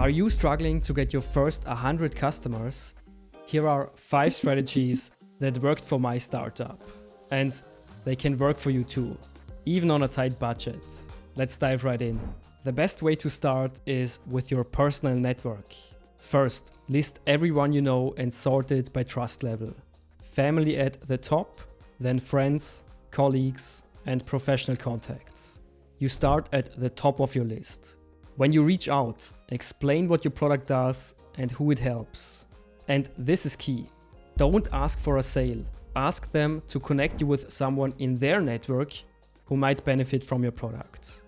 Are you struggling to get your first 100 customers? Here are 5 strategies that worked for my startup. And they can work for you too, even on a tight budget. Let's dive right in. The best way to start is with your personal network. First, list everyone you know and sort it by trust level. Family at the top, then friends, colleagues, and professional contacts. You start at the top of your list. When you reach out, explain what your product does and who it helps. And this is key. Don't ask for a sale. Ask them to connect you with someone in their network who might benefit from your product.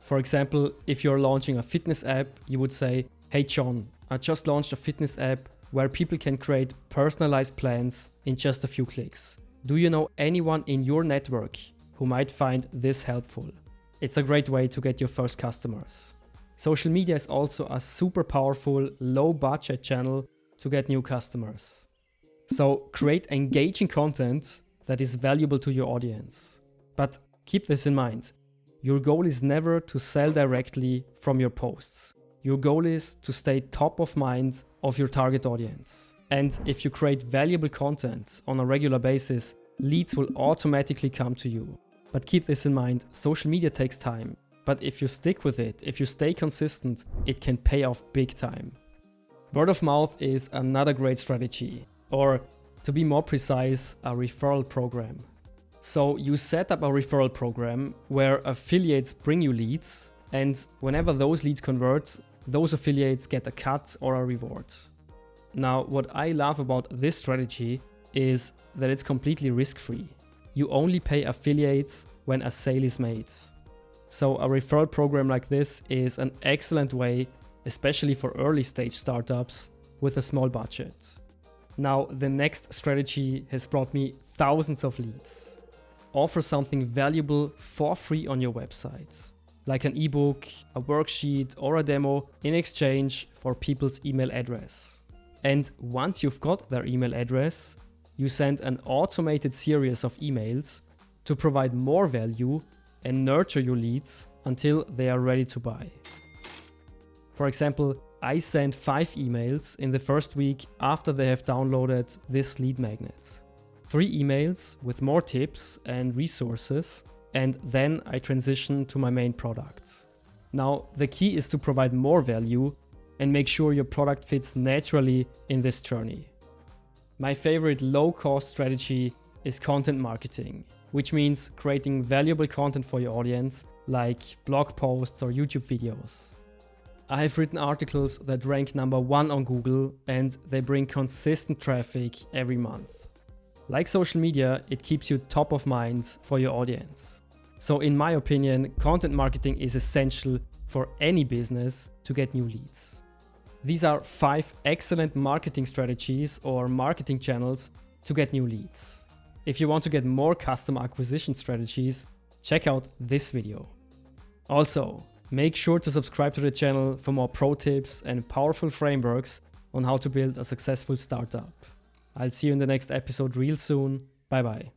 For example, if you're launching a fitness app, you would say, "Hey John, I just launched a fitness app where people can create personalized plans in just a few clicks. Do you know anyone in your network who might find this helpful?" It's a great way to get your first customers. Social media is also a super powerful, low budget channel to get new customers. So create engaging content that is valuable to your audience. But keep this in mind. Your goal is never to sell directly from your posts. Your goal is to stay top of mind of your target audience. And if you create valuable content on a regular basis, leads will automatically come to you. But keep this in mind, social media takes time. But if you stick with it, if you stay consistent, it can pay off big time. Word of mouth is another great strategy. Or to be more precise, a referral program. So you set up a referral program where affiliates bring you leads, and whenever those leads convert, those affiliates get a cut or a reward. Now, what I love about this strategy is that it's completely risk-free. You only pay affiliates when a sale is made. So a referral program like this is an excellent way, especially for early stage startups with a small budget. Now, the next strategy has brought me thousands of leads. Offer something valuable for free on your website, like an ebook, a worksheet, or a demo in exchange for people's email address. And once you've got their email address, you send an automated series of emails to provide more value and nurture your leads until they are ready to buy. For example, I send 5 emails in the first week after they have downloaded this lead magnet. 3 emails with more tips and resources, and then I transition to my main product. Now, the key is to provide more value and make sure your product fits naturally in this journey. My favorite low-cost strategy is content marketing, which means creating valuable content for your audience, like blog posts or YouTube videos. I have written articles that rank number 1 on Google, and they bring consistent traffic every month. Like social media, it keeps you top of mind for your audience. So in my opinion, content marketing is essential for any business to get new leads. These are 5 excellent marketing strategies or marketing channels to get new leads. If you want to get more customer acquisition strategies, check out this video. Also, make sure to subscribe to the channel for more pro tips and powerful frameworks on how to build a successful startup. I'll see you in the next episode real soon. Bye bye.